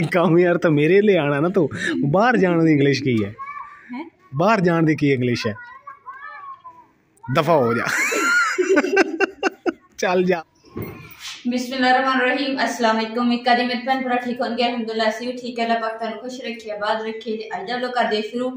काम यार तो मेरे लिए आना ना, तो बाहर जाने की इंग्लिश की है, बाहर जाने की इंग्लिश है, दफा हो जा। चल जा। बिस्मिल्लाहिर्रहमानिर्रहीम, अस्सलाम वालेकुम। उम्मीद करी मेरे भैन भरा ठीक होंगे। अल्हम्दुलिल्लाह असीं भी ठीक है। अल्लाह पाक तुहानू खुश रखे, आबाद रखे। अज हम लोग करदे शुरू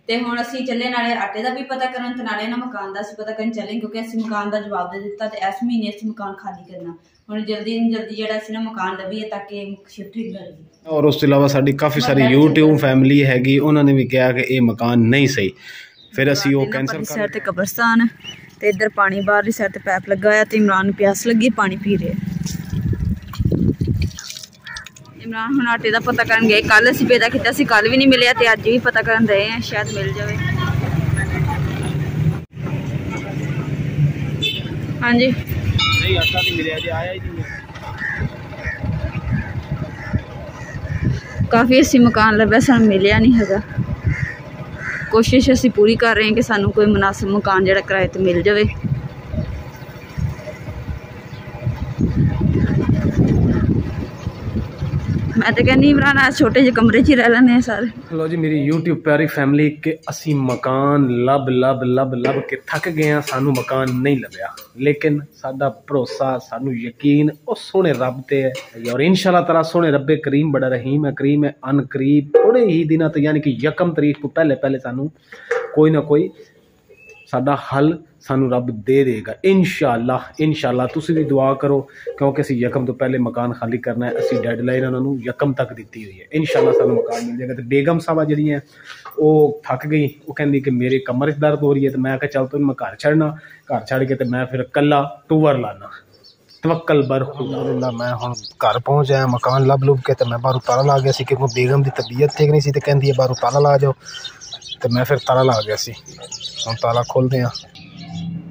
ते हुण असीं चले नाले आटे का भी पता करन ते नाले ना मकान का पता करन चले, क्योंकि असीं मकान का जवाब दे दिता ते इस महीने असीं मकान खाली करना। हुण जल्दी जिहड़ा असीं ना मकान लभीए ताकि शिफ्टिंग करिए। और उस तो इलावा साडी काफ़ी सारी यूट्यूब फैमिली हैगी, उन्होंने भी कहा कि ये मकान नहीं सही, फिर असीं वो कैंसल कर साइड ते कब्रस्तान ते इधर पानी बाहरली साइड ते पैप लगा है ते इमरान प्यास लगी पानी पी रहे। इमरान हुण आटे का पता करन गए, कल असीं पेदा कीता सी, कल भी नहीं मिलिया ते अज भी पता करन रहे हैं, शायद मिल जाए। हाँ जी नहीं आटा नहीं मिलिया जी, आया ही नहीं। काफ़ी असीं मकान लभ्या, सानूं मिलिया नहीं हैगा। कोशिश असीं पूरी कर रहे हैं कि सानूं कोई मुनासिब मकान जिहड़ा किराए ते मिल जाए। मैं तो कहनी इमरान आज छोटे जे कमरे च ही रह लेने सारे। लो जी मेरी यूट्यूब प्यारी फैमिली के असी मकान लब लब लब लब के थक गए हैं, सानू मकान नहीं लभ्या, लेकिन साडा भरोसा सानू यकीन उस सोने रब ते है। और इंशाल्लाह ताला सोने रब्बे करीम बड़ा रहीम है अन करीब थोड़े ही दिनों तो यानी कि 1 तारीख को पहले पहले सानू कोई ना कोई साडा हल सानू रब दे देगा इंशाल्लाह। तुसी भी दुआ करो, क्योंकि असीं 1 तो पहले मकान खाली करना है। असीं डेडलाइन उन्होंने 1 तक दी हुई है, इंशाल्लाह सानू मकान मिल जाएगा। तो बेगम साहबा जी है वो थक गई, वो कहती कि मेरे कमर च दर्द हो रही है, तो मैं चल तो मैं घर छड़ना, घर छड़ के तो मैं फिर कला टूवर लाना। तवक्कल बर अल्हम्दुलिल्लाह मैं हुण घर पहुँच आया, मकान लब लुभ के तो मैं बाहरों ताला ला गया सी, क्योंकि बेगम की तबीयत ठीक नहीं सी, तो कहती है बाहरों ताला ला जाओ, तो मैं फिर ताला ला गया सी। हुण ताला खोलते हैं।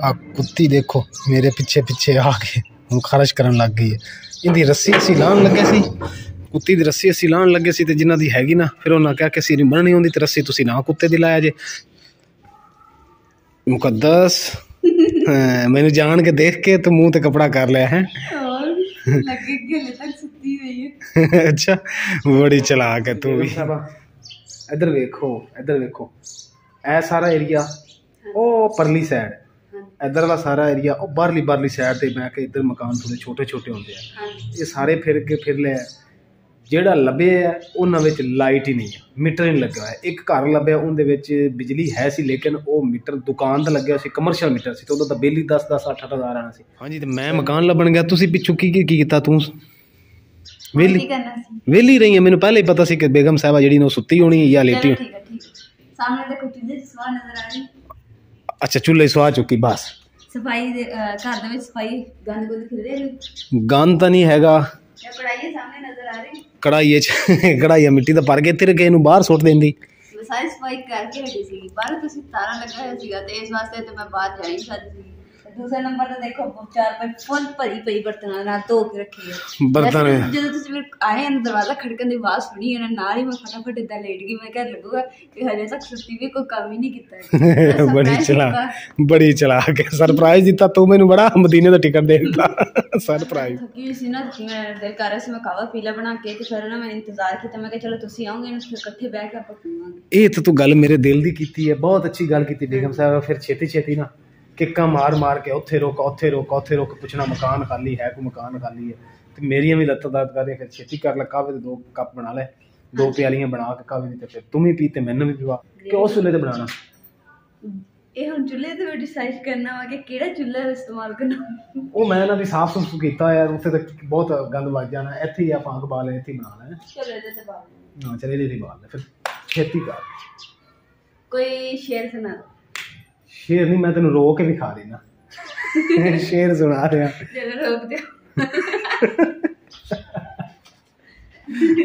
आप कुत्ती देखो मेरे पिछे पिछे आके हूँ खारिश करन लग गई है। इनकी रस्सी असी लान लगे सी, कुत्ती की रस्सी असी लान लगे सी, ते जिन्हां दी हैगी ना, फिर उन्हें कहा कि असी नहीं बननी होंदी, तो रस्सी तुसी ना कुत्ते दी लाया जे। मुकद्दस मैनू जान के देख के तो मुंह ते कपड़ा कर लिया है। अच्छा बड़ी चलाक है तू भी। इधर वेखो, इधर वेखो, ए सारा एरिया ओ परली साइड, इधर वाला सारा एरिया और बारली साइड ते मैं कि इधर मकान थोड़े छोटे छोटे होंगे हैं। ये सारे फिर के फिर ले जेड़ा लभे है उन्हां विच लाइट ही नहीं है, मीटर नहीं लगा है। एक घर लभ्या उहदे विच बिजली है सी, लेकिन वो मीटर दुकान दा लग्या सी, कमर्शियल मीटर सी, तो उहदा तां बिल ही 10-10 8-8 हज़ार आना सी। हाँ जी, तो मैं मकान लभन गया, तुसीं पिछू की कीता? तू वेली रही है, मैनूं पहले ही पता सी कि बेगम साहबा जिहड़ी ने सुत्ती होनी या लेटी होनी। सामने देखो चूल्हे दी स्वाह नजर आ रही। अच्छा चूल्हे स्वाह चुकी, बस सफाई घर दे विच सफाई गंद गुंद खिलरे गंद तां नहीं हैगा। कढ़ाई सामने नजर आ रही, कढ़ाई मिट्टी दा भर के तेरे के इनू बाहर सुट देंदी। सारी सफाई करके हटी सी, बाहर तुसीं तारा लगा होया सीगा ते इस वास्ते ते मैं बाहर जा ही नहीं सकदी सी। दूसरा नंबर तो देखो 4 फुल भरी पई बर्तनां नाल धो के रखी है बर्तन। ਜਦੋਂ ਤੁਸੀਂ ਫਿਰ ਆਏ ਹਨ दरवाजा खड़कन की आवाज़ सुनी है ਨਾਲ ही मैं फटाफट इदा लेट गई। मैं क्या लगूगा कि हजे तक सुती भी कोई काम ही नहीं किया। बड़ी चलाक है, सरप्राइज दिता तू मैनू, बड़ा मदीने दा टिकट दे दिता सरप्राइज। थकी सी ना, मैं दिल कर रहा सी मैं कावा पीला बना के, ते फिर ना मैं इंतजार किया, मैं चलो तुसीं आओगे ना फिर इकट्ठे बैठ के आपां पीवांगे। ये तो तू गल मेरे दिल दी कीती है, बहुत अच्छी गल कीती बेगम साहब। फिर छेती ना किक्का मार के उत्थे रोक पुछना मकान खाली है, कोई मकान खाली है, तो मेरियां भी लत्तां दर्द कर रही। फिर छेती कर ला, कावे दे 2 कप बना ले, 2 प्यालियां बना के कावे दी, फिर तुम ही पी ते मैनू भी पिवा कि उस चुल्हे ते बनाना। ਇਹ ਹੁਣ ਚੁੱਲ੍ਹੇ ਤੇ ਵੀ ਡਿਸਾਈਡ ਕਰਨਾ ਵਾ ਕਿ ਕਿਹੜਾ ਚੁੱਲ੍ਹਾ ਇਸਤੇਮਾਲ ਕਰਨਾ। ਉਹ ਮੈਂ ਨਾ ਵੀ ਸਾਫ਼ ਸੁਥਰਾ ਕੀਤਾ ਯਾਰ, ਉੱਥੇ ਤਾਂ ਬਹੁਤ ਗੰਦ ਵੱਜ ਜਾਣਾ। ਇੱਥੇ ਹੀ ਆਪਾਂ ਅੰਗ ਬਾਲ ਇੱਥੇ ਹੀ ਬਣਾਉਣਾ ਹੈ। ਚਲੋ ਇਹਦੇ ਤੇ ਬਾਲ ਹਾਂ ਚਲੇ ਇਹਦੇ ਬਾਲ ਲੈ, ਫਿਰ ਛੇਤੀ ਕਰ। ਕੋਈ ਸ਼ੇਰ ਸੁਣਾ ਦੋ। शेर नहीं, मैं तेन रो के भी खा देना। शेर सुना रहा, रोक दो।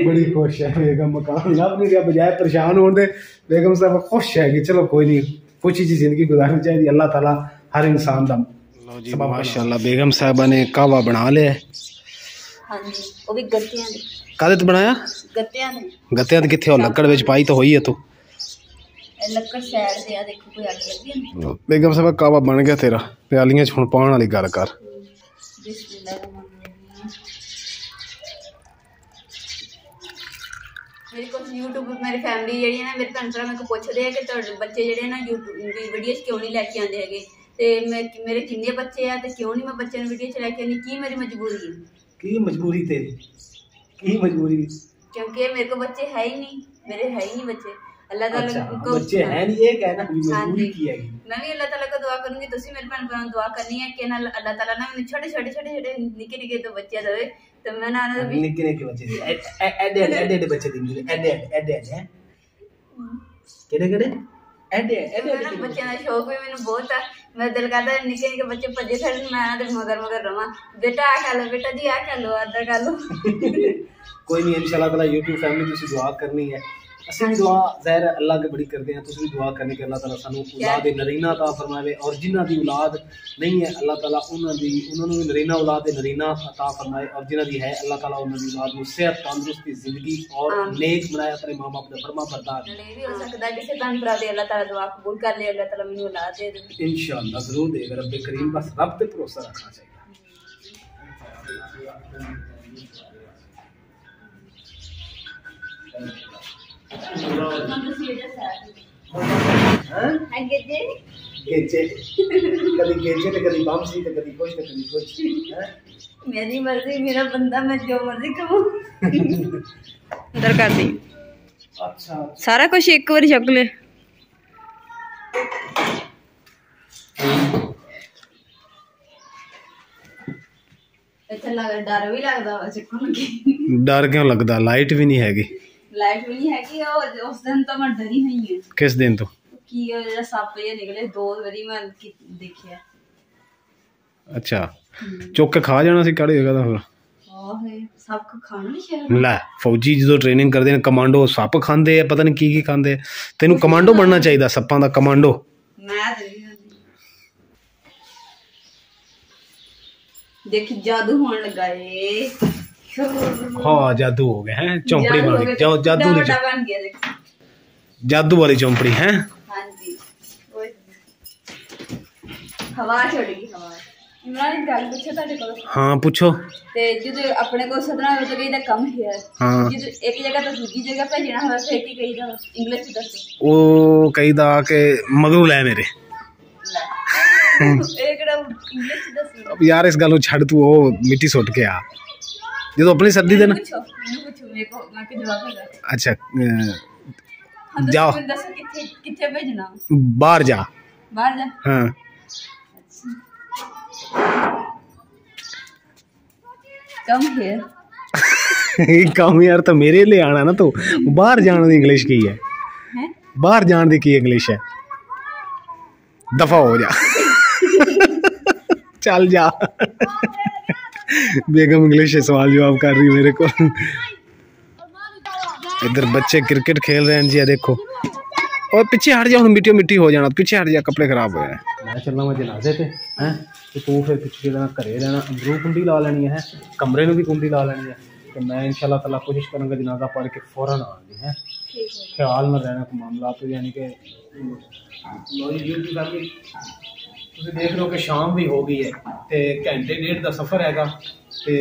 बड़ी खुश है बेगम, मकान लभ नहीं रहा, बजाय परेशान होने दे बेगम साहब खुश है कि चलो कोई नहीं, खुशी जी जिंदगी गुजारनी चाहिए, अल्लाह ताला हर इंसान दा। लो जी माशाल्लाह बेगम साहबा ने कहवा बना लिया। हां जी, वो भी गत्तियां दे। कादे ते बनाया? गत्तियां दे किथे हो, लकड़ विच पाई तो होई है तू लक्कड़ साइड ते आ देखो, कोई अग लगी है। बेगम साहब कावा बन गया तेरा, प्यालियां च हुण पाउण वाली गल कर। मेरे को यूट्यूब मेरी फैमिली जी है ना, मेरे भैन भरा मेरे को पूछते हैं कि तुहाडे बच्चे जेडे ना यूट्यूब वीडियो क्यों नहीं लैके आते है, तो मेरे किन्ने बच्चे है तो क्यों नहीं मैं बच्चे वीडियो च लैके आनी, की मेरी मजबूरी है? की मजबूरी तेरी, की मजबूरी? क्योंकि मेरे को बच्चे है ही नहीं, मेरे है ही नहीं बच्चे। अल्लाह ताला को बच्चे हैं नहीं, ये कहना मजबूरी की है। मैं भी अल्लाह ताला को दुआ करूंगी, तुसी मेरे भैन भरा दुआ करनी है कि ना अल्लाह ताला ना मैंने छोटे छोटे निके तो बच्चे दे, तो मैं ना निके बच्चे एडे बच्चे देंगे, एडे हैं केड़े बच्चों का शौक भी मैंने बहुत है। मेरा दिल करता है निके बच्चे भजे फिर मैं मगर रवा, बेटा आ खा लो, बेटा जी आ खा लो, अदर खा लो। कोई नहीं, इंशाल्लाह ताला यूट्यूब फैमिली तुसी दुआ करनी है, असि भी दुआ ज़ाहिर है अल्लाह के बड़ी करते हैं, तुसी भी दुआ करनी कि अल्लाह ताला सानू औलाद नरीना अता फरमावे, और जिन्हां दी औलाद नहीं है अल्लाह ताला उन्हां नूं भी नरीना औलाद नरीना अता फरमाए, और जिन्हां दी है अल्लाह ताला उन्हां दी औलाद नूं सेहत तंदुरुस्ती जिंदगी और नेक बनाए, अपने मां बाप दा फरमा बरदार। ये भी हो सकदा है किसी भैन भरा दे अल्लाह ताला दुआ कबूल कर ले, अल्लाह ताला मैनूं औलाद दे दे इंशाअल्लाह, जरूर देगा रब्बे करीम, बस रब पे भरोसा रखना चाहिए। मेरी मर्जी, मेरा बंदा, मैं जो मर्जी कहूं अंदर कर दी। अच्छा सारा कुछ एक बार चक ले। डर भी लगता, डर क्यों लगता? लाइट भी नहीं हैगी, लाइट भी नहीं हैगी। उस दिन तो मैं डरी हुई है। किस दिन? तो की जेड़ा सप ये निकले 2 बारी मैं देखिया। अच्छा चुक के खा जाना सी कड़े जगह दा। सप खाना नहीं चाहिए। लै फौजी जो ट्रेनिंग करते हैं कमांडो सप खांदे है, पता नहीं की खांदे। तेनू कमांडो बनना चाहिए, सप्पां दा कमांडो। मैं देखी जादू होने लगा है। हाँ जादू हो गया है, चौंपड़ी बन गई, जादू बन गया, जादू वाली चौंपड़ी है। हाँ जी हवा छोड़ेगी, हवा। इमरान एक गल पूछो ताडे कोल। हाँ पूछो। ते जदों अपने को सदना हो तो कहीदा कम है। हाँ जदों एक जगह तो दूसरी जगह भेजना हो फिर की कहीदा इंग्लिश च दसो। ओ कहीदा के मगरू ले मेरे। इंग्लिश च दसो यार, इस गल छड़ तू ओ मिट्टी सुट के आ जो अपनी सर्दी देना। अच्छा जाओ, किथे भेजना? बाहर जा, बाहर जा। हाँ कम है कम यार, तो मेरे लिए आना ना, तो बाहर जाने की इंग्लिश की है? बाहर जाने की इंग्लिश है? दफा हो जा चल जा बेगम इंग्लिश से सवाल जवाब कर रही मेरे को। इधर बच्चे क्रिकेट खेल रहे हैं जी, देखो। और पीछे हट जाओ, मिट्टी मिट्टी हो जाना, पीछे हट जा, कपड़े खराब हो जाए। मैं चलना मैं जनाजे ते हैं, तो तू फिर पिछले दिन घरे रहना, अंदरों कुंडी ला लेनी है, कमरे में भी कुंडी ला लेनी है। तो मैं इंशाल्लाह ताला कोशिश करूँगा जनाजा पढ़ के फौरन आने है, ख्याल में रहना को मामला। तो यानी कि तुम देख लो कि शाम भी हो गई है, तो घंटे 1.5 का सफ़र हैगा, तो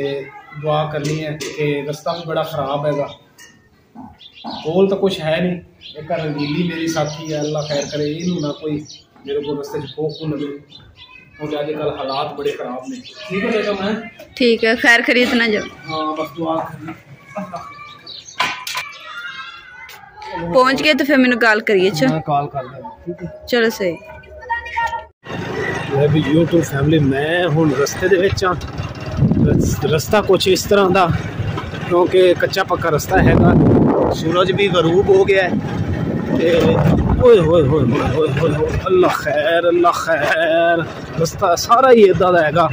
दुआ करनी है कि रास्ता भी बड़ा ख़राब हैगा, कोल तो कुछ है नहीं। एक रंगीली मेरी साथी है, अल्लाह खैर करे, इनू ना कोई मेरे को रस्ते खोख न दे, क्योंकि आजकल हालात बड़े ख़राब ने। ठीक है बेगम? है ठीक है, खैर खरीद ना जाओ। हाँ बस दुआ करनी। पहुंच गए तो फिर मैंने कॉल करिए। मैं कॉल कर दूंगा। चलो सही। मैं भी यूट्यूब फैमिली, मैं हुण रस्ते दे विच आ। रस्ता कुछ इस तरह दा, क्योंकि कच्चा पक्का रस्ता हैगा, सूरज भी गरूब हो गया है। ओए होए होए होए होए, अल्लाह खैर, अल्लाह खैर। रस्ता सारा ही इदा दा हैगा,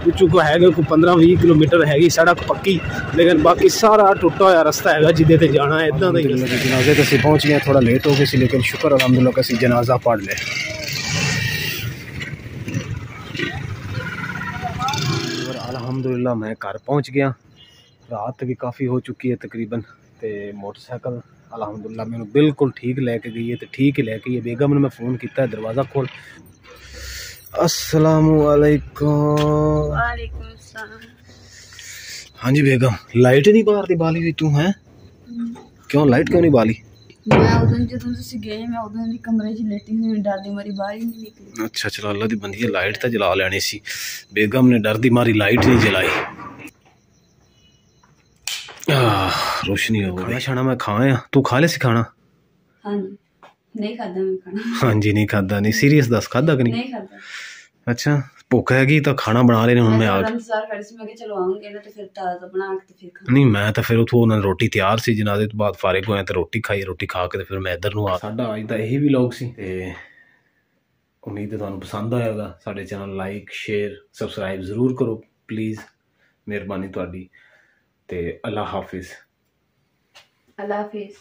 चूंकि हैगे कोई 15-20 किलोमीटर हैगी सड़क पक्की, लेकिन बाकी सारा टुटा हुआ रस्ता हैगा जिदे ते जाना है। इदा दा जनाजे ते पहुँच गए, थोड़ा लेट हो गए सी, लेकिन शुक्र अलहमदुलिल्लाह कि जनाजा पढ़ ले। अल्हम्दुलिल्लाह मैं घर पहुंच गया, रात भी काफ़ी हो चुकी है तकरीबन। तो मोटरसाइकिल अल्हम्दुलिल्लाह मैंने बिल्कुल ठीक लैके गई है, तो ठीक ही लैके गई है। बेगम ने मैं फ़ोन किया, दरवाज़ा खोल। अस्सलामु अलैकुम। वालेकुम सलाम। हाँ जी बेगम, लाइट नहीं बाहर दी बाली हुई तू है? क्यों लाइट क्यों नहीं बाली? मैं उदों जो तुसी गए मैं उदों दी कमरे च लेटी हुई डर दी मारी बाहर ही नहीं निकली। अच्छा चलो अल्लाह दी बंदी लाइट तो जला लेनी सी, बेगम ने डर दी मारी लाइट नहीं जलाई। रोशनी हो गई। खाना मैं खाया, तू खा ले सी खाना? हाँ जी नहीं खादा मैं खाना। हाँ जी नहीं खादा, नहीं सीरियस दस खादा कि नहीं खादा? अच्छा भुख हैगी तो खाना बना लेने हुन मैं आ इंतजार कर सी मैं कि चलो आऊंगे ना तो फिर ताजा बना के फिर खाना। नहीं मैं तो फिर उथों उन्होंने रोटी तैयार सी जनाजे तो बाद फारिग होया तो रोटी खाई, रोटी खा के फिर मैं इधर नु आ। साडा अज दा यही व्लॉग सी ते उम्मीद है तुहानू पसंद आएगा। साडे चैनल लाइक शेयर सबसक्राइब जरूर करो प्लीज, मेहरबानी तुहाडी। ते अल्लाह हाफिज। अल्लाह हाफिज।